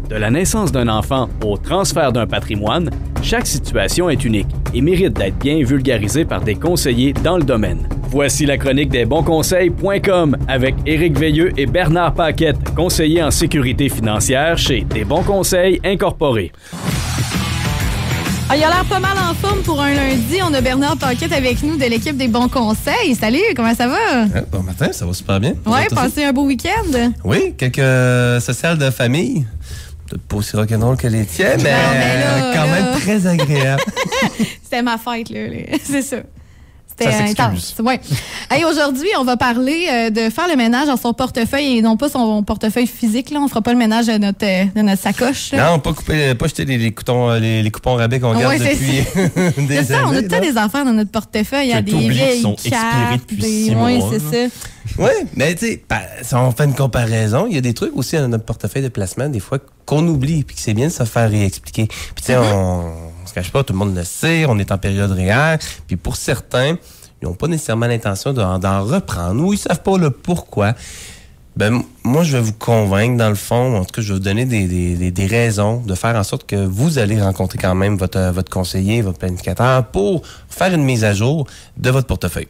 De la naissance d'un enfant au transfert d'un patrimoine, chaque situation est unique et mérite d'être bien vulgarisée par des conseillers dans le domaine. Voici la chronique des bonsconseils.com avec Éric Veilleux et Bernard Paquette, conseillers en sécurité financière chez Des Bons Conseils Incorporés. Il a l'air pas mal en forme pour un lundi. On a Bernard Paquette avec nous de l'équipe des Bons Conseils. Salut, comment ça va? Bon matin, ça va super bien. Oui, passez un beau week-end. Oui, quelques sociales de famille. Peut-être pas aussi rock'n'roll que les tiens, mais, quand même très agréable. C'était ma fête, là. C'est ça. Ça C'était intense. Ouais. Hey, aujourd'hui, on va parler de faire le ménage dans son portefeuille et non pas son portefeuille physique. Là. On fera pas le ménage de notre sacoche. Là. Non, pas jeter les coupons rabais qu'on garde depuis des ça, années. On a tout des affaires dans notre portefeuille. Il y a des vieilles cartes. Depuis 6 mois. Oui, c'est ça. Oui, mais tu sais, si on fait une comparaison, il y a des trucs aussi dans notre portefeuille de placement, des fois, qu'on oublie, puis que c'est bien de se faire réexpliquer. Puis tu sais, on se cache pas, tout le monde le sait, on est en période réelle, puis pour certains, ils n'ont pas nécessairement l'intention d'en reprendre, ou ils savent pas le pourquoi. Ben, moi, je vais vous convaincre, dans le fond, en tout cas, je vais vous donner des raisons de faire en sorte que vous allez rencontrer quand même votre conseiller, votre planificateur, pour faire une mise à jour de votre portefeuille.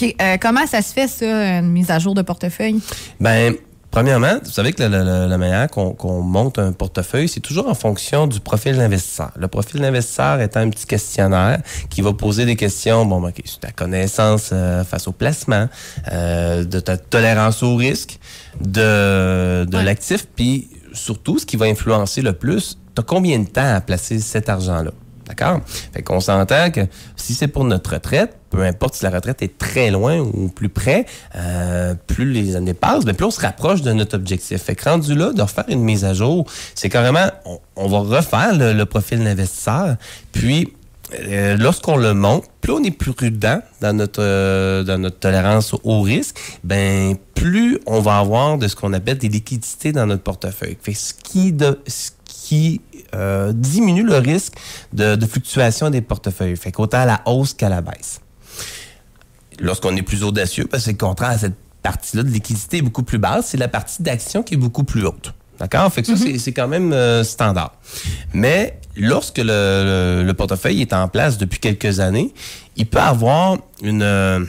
OK. Comment ça se fait, ça, une mise à jour de portefeuille? Ben, premièrement, vous savez que la manière qu'on monte un portefeuille, c'est toujours en fonction du profil de l'investisseur. Le profil de l'investisseur étant un petit questionnaire qui va poser des questions, sur ta connaissance face au placement, de ta tolérance au risque, de l'actif, puis surtout, ce qui va influencer le plus, tu as combien de temps à placer cet argent-là? D'accord? Fait qu'on s'entend que si c'est pour notre retraite, peu importe si la retraite est très loin ou plus près, plus les années passent, plus on se rapproche de notre objectif. Fait que rendu là, de refaire une mise à jour, c'est carrément, on va refaire le profil de l'investisseur, puis lorsqu'on le monte, plus on est prudent dans notre tolérance au risque, plus on va avoir de ce qu'on appelle des liquidités dans notre portefeuille. Fait ce qui diminue le risque de fluctuation des portefeuilles. Fait qu'autant à la hausse qu'à la baisse. Lorsqu'on est plus audacieux, parce que c'est le contraire à cette partie-là de liquidité est beaucoup plus basse, c'est la partie d'action qui est beaucoup plus haute. D'accord? Fait que ça, c'est quand même standard. Mais lorsque le portefeuille est en place depuis quelques années, il peut avoir une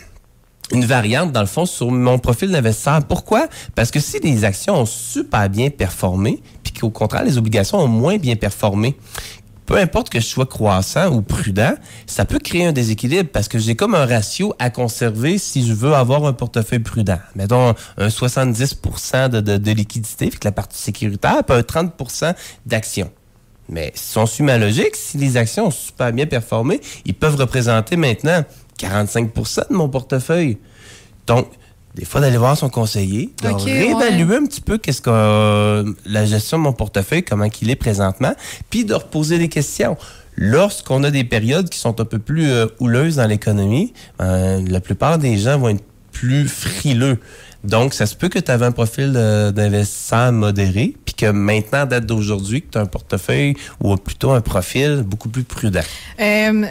variante, dans le fond, sur mon profil d'investisseur. Pourquoi? Parce que si les actions ont super bien performé, puis qu'au contraire, les obligations ont moins bien performé, peu importe que je sois croissant ou prudent, ça peut créer un déséquilibre parce que j'ai comme un ratio à conserver si je veux avoir un portefeuille prudent. Mettons un 70% de liquidité, fait que la partie sécuritaire, puis un 30% d'actions. Mais si on suit ma logique, si les actions ont super bien performé, ils peuvent représenter maintenant 45% de mon portefeuille. Donc, des fois, d'aller voir son conseiller, de réévaluer un petit peu qu'est-ce que la gestion de mon portefeuille, comment qu'il est présentement, puis de reposer des questions. Lorsqu'on a des périodes qui sont un peu plus houleuses dans l'économie, la plupart des gens vont être plus frileux. Donc, ça se peut que tu avais un profil d'investisseur modéré, puis que maintenant, à date d'aujourd'hui, que tu as un portefeuille ou plutôt un profil beaucoup plus prudent.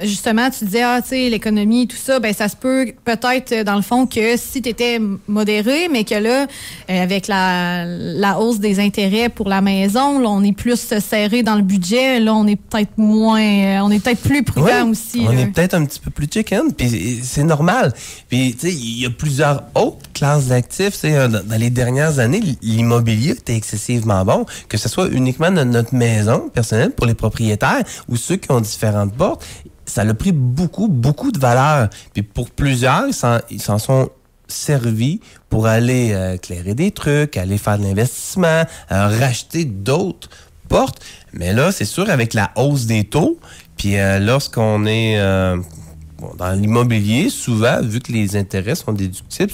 Justement, tu disais, tu sais, l'économie, tout ça, ça se peut peut-être, dans le fond, que si tu étais modéré, mais que là, avec la hausse des intérêts pour la maison, là, on est plus serré dans le budget, là, on est peut-être moins, on est peut-être plus prudent aussi. On est peut-être un petit peu plus chicken, puis c'est normal. Puis, tu sais, il y a plusieurs autres classes d'actifs. Dans les dernières années, l'immobilier était excessivement bon, que ce soit uniquement dans notre maison personnelle pour les propriétaires ou ceux qui ont différentes portes. Ça a pris beaucoup, beaucoup de valeur. Puis pour plusieurs, ils s'en sont servis pour aller éclairer des trucs, aller faire de l'investissement, racheter d'autres portes. Mais là, c'est sûr, avec la hausse des taux, puis lorsqu'on est dans l'immobilier, souvent, vu que les intérêts sont déductibles,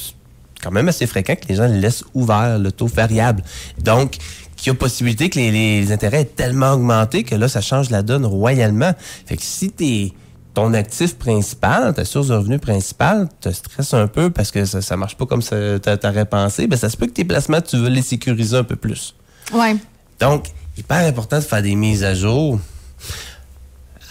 quand même assez fréquent que les gens laissent ouvert le taux variable. Donc, qu'il y a possibilité que les intérêts aient tellement augmenté que là, ça change la donne royalement. Fait que si ton actif principal, ta source de revenus principale, te stresse un peu parce que ça marche pas comme t'aurais pensé, ça se peut que tes placements, tu veux les sécuriser un peu plus. Ouais. Donc, hyper important de faire des mises à jour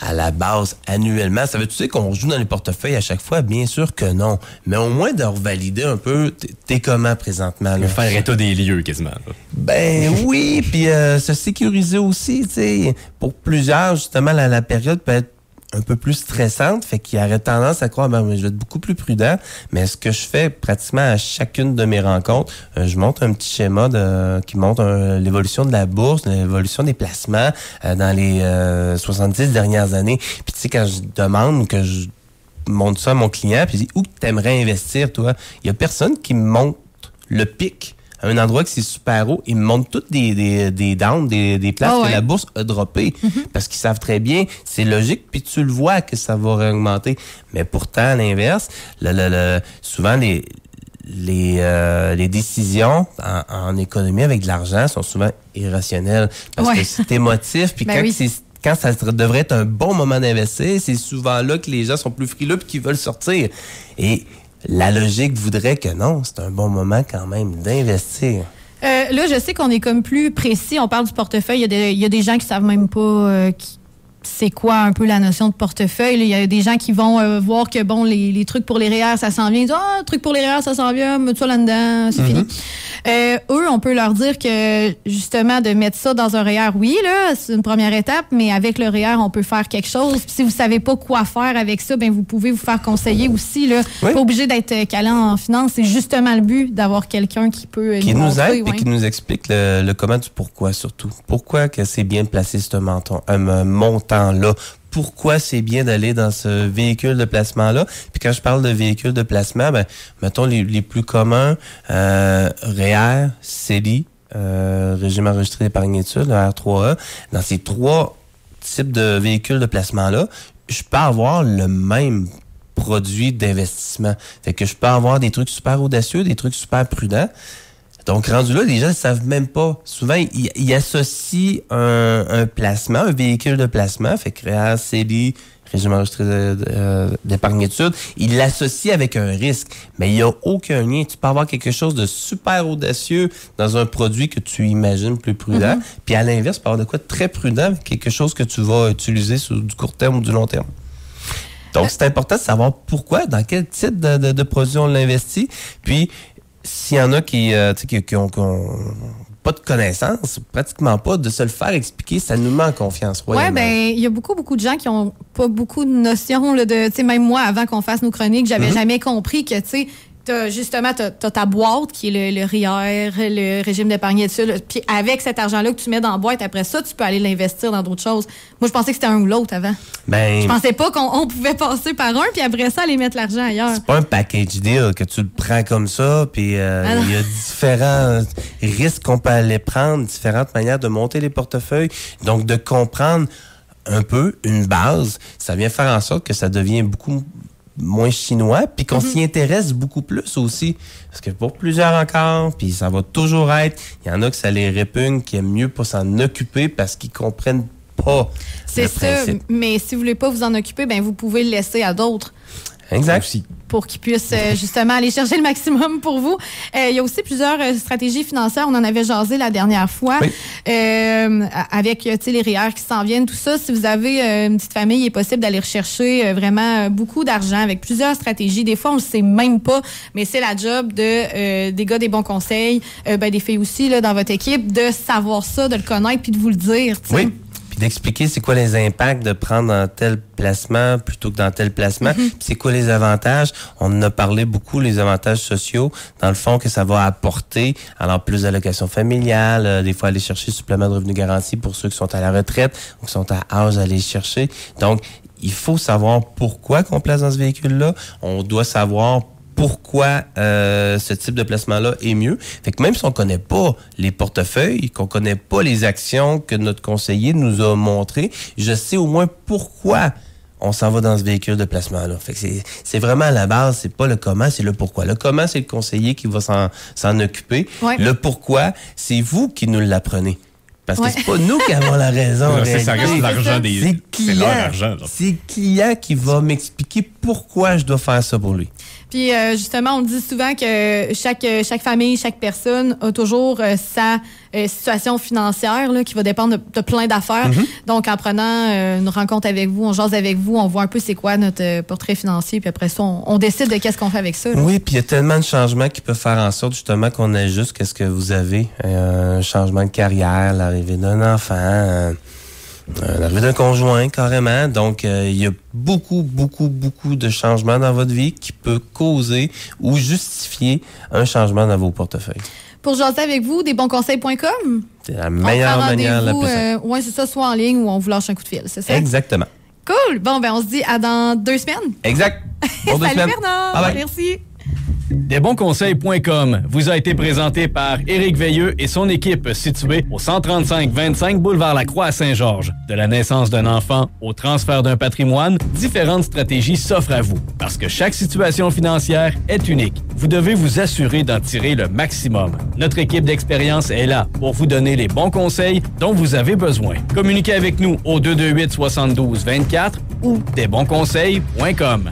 à la base, annuellement, ça veut dire qu'on joue dans les portefeuilles à chaque fois? Bien sûr que non. Mais au moins de revalider un peu, t'es comment présentement? Là? Faire état des lieux quasiment. Là. Ben oui, puis se sécuriser aussi, tu sais. Pour plusieurs, justement, la période peut être un peu plus stressante, fait qu'il y aurait tendance à croire, je vais être beaucoup plus prudent. Mais ce que je fais pratiquement à chacune de mes rencontres, je montre un petit schéma qui montre l'évolution de la bourse, l'évolution des placements dans les 70 dernières années. Puis tu sais, quand je demande que je montre ça à mon client, puis je dis, où t'aimerais investir, toi? Il y a personne qui me montre le pic à un endroit que c'est super haut. Ils me montrent toutes des downs, des places que la bourse a droppé. Parce qu'ils savent très bien, c'est logique, puis tu le vois que ça va réaugmenter. Mais pourtant, à l'inverse, souvent les décisions en économie avec de l'argent sont souvent irrationnelles. Parce que c'est émotif, puis quand ça devrait être un bon moment d'investir, c'est souvent là que les gens sont plus frileux puis qu'ils veulent sortir. Et la logique voudrait que non, c'est un bon moment quand même d'investir. Là, je sais qu'on est comme plus précis. On parle du portefeuille. Il y a des gens qui savent même pas c'est quoi un peu la notion de portefeuille. Il y a des gens qui vont voir que, bon, les trucs pour les REER, ça s'en vient. Ils disent, trucs pour les REER, ça s'en vient, mets ça là-dedans, c'est fini. Eux, on peut leur dire que, justement, de mettre ça dans un REER, oui, là, c'est une première étape, mais avec le REER, on peut faire quelque chose. Puis si vous savez pas quoi faire avec ça, ben vous pouvez vous faire conseiller aussi, là. Pas obligé d'être calé en finance. C'est justement le but d'avoir quelqu'un qui peut qui nous aide et qui nous explique le comment du pourquoi, surtout. Pourquoi que c'est bien de placer ce montant-là. Pourquoi c'est bien d'aller dans ce véhicule de placement-là. Puis quand je parle de véhicule de placement, mettons les plus communs, REER, CELI, régime enregistré d'épargne études, le R3A. Dans ces trois types de véhicules de placement-là, je peux avoir le même produit d'investissement. Fait que je peux avoir des trucs super audacieux, des trucs super prudents. Donc, rendu là, les gens ne savent même pas. Souvent, ils associent un placement, un véhicule de placement, fait que REER, CELI, régime enregistré d'épargne études, ils l'associent avec un risque. Mais il n'y a aucun lien. Tu peux avoir quelque chose de super audacieux dans un produit que tu imagines plus prudent. Puis à l'inverse, tu peux avoir de quoi de très prudent, quelque chose que tu vas utiliser sur du court terme ou du long terme. Donc, c'est important de savoir pourquoi, dans quel type de produit on l'investit. Puis, s'il y en a qui ont pas de connaissances, pratiquement pas, de se le faire expliquer, ça nous met en confiance. Oui, il y a beaucoup de gens qui ont pas beaucoup de notions là, de, tu sais, même moi, avant qu'on fasse nos chroniques, j'avais jamais compris que, tu sais, t'as ta boîte qui est le REER, le régime d'épargne études. Puis avec cet argent-là que tu mets dans la boîte, après ça, tu peux aller l'investir dans d'autres choses. Moi, je pensais que c'était un ou l'autre avant. Je pensais pas qu'on pouvait passer par un, puis après ça, aller mettre l'argent ailleurs. C'est pas un package deal que tu le prends comme ça, puis il y a différents risques qu'on peut aller prendre, différentes manières de monter les portefeuilles. Donc, de comprendre un peu une base, ça vient faire en sorte que ça devient beaucoup moins chinois, puis qu'on s'y intéresse beaucoup plus aussi. Parce que pour plusieurs encore, puis ça va toujours être, il y en a que ça les répugne, qui aiment mieux pas s'en occuper parce qu'ils comprennent pas. C'est ça, mais si vous voulez pas vous en occuper, ben vous pouvez le laisser à d'autres. Exact. Aussi. Pour qu'ils puissent justement aller chercher le maximum pour vous. Il y a aussi plusieurs stratégies financières. On en avait jasé la dernière fois. Oui. Avec les REER qui s'en viennent, tout ça. Si vous avez une petite famille, il est possible d'aller rechercher vraiment beaucoup d'argent avec plusieurs stratégies. Des fois, on ne le sait même pas, mais c'est la job des gars des bons conseils, des filles aussi là, dans votre équipe, de savoir ça, de le connaître puis de vous le dire. T'sais. Oui. D'expliquer c'est quoi les impacts de prendre dans tel placement plutôt que dans tel placement. Puis c'est quoi les avantages. On en a parlé beaucoup, les avantages sociaux, dans le fond, que ça va apporter. Alors, plus d'allocations familiales, des fois aller chercher supplément de revenus garantis pour ceux qui sont à la retraite ou qui sont à âge d'aller chercher. Donc, il faut savoir pourquoi qu'on place dans ce véhicule-là. On doit savoir pourquoi ce type de placement-là est mieux. Fait que même si on connaît pas les portefeuilles, qu'on connaît pas les actions que notre conseiller nous a montrées, je sais au moins pourquoi on s'en va dans ce véhicule de placement-là. Fait que c'est vraiment à la base, c'est pas le comment, c'est le pourquoi. Le comment, c'est le conseiller qui va s'en occuper. Ouais. Le pourquoi, c'est vous qui nous l'apprenez. Parce que c'est pas nous qui avons la raison. Ça reste l'argent des... C'est leur argent. C'est le client qui va m'expliquer pourquoi je dois faire ça pour lui. Puis justement, on dit souvent que chaque famille, chaque personne a toujours sa situation financière là, qui va dépendre de plein d'affaires. Donc, en prenant une rencontre avec vous, on jase avec vous, on voit un peu c'est quoi notre portrait financier, puis après ça, on décide de qu'est-ce qu'on fait avec ça. Là. Oui, puis il y a tellement de changements qui peuvent faire en sorte justement qu'on ajuste qu'est-ce que vous avez. Un changement de carrière, l'arrivée d'un enfant, l'arrivée d'un conjoint carrément. Donc, il y a beaucoup de changements dans votre vie qui peut causer ou justifier un changement dans vos portefeuilles. Pour jaser avec vous, desbonsconseils.com. C'est la meilleure manière la plus simple. Oui, c'est ça, soit en ligne ou on vous lâche un coup de fil, c'est ça? Exactement. Cool! Bon, ben on se dit à dans 2 semaines. Exact. Bon, 2 Salut semaines. Bernard! Bye bye. Merci. Desbonsconseils.com vous a été présenté par Éric Veilleux et son équipe située au 135-25 boulevard Lacroix à Saint-Georges. De la naissance d'un enfant au transfert d'un patrimoine, différentes stratégies s'offrent à vous. Parce que chaque situation financière est unique. Vous devez vous assurer d'en tirer le maximum. Notre équipe d'expérience est là pour vous donner les bons conseils dont vous avez besoin. Communiquez avec nous au 228-72-24 ou desbonsconseils.com.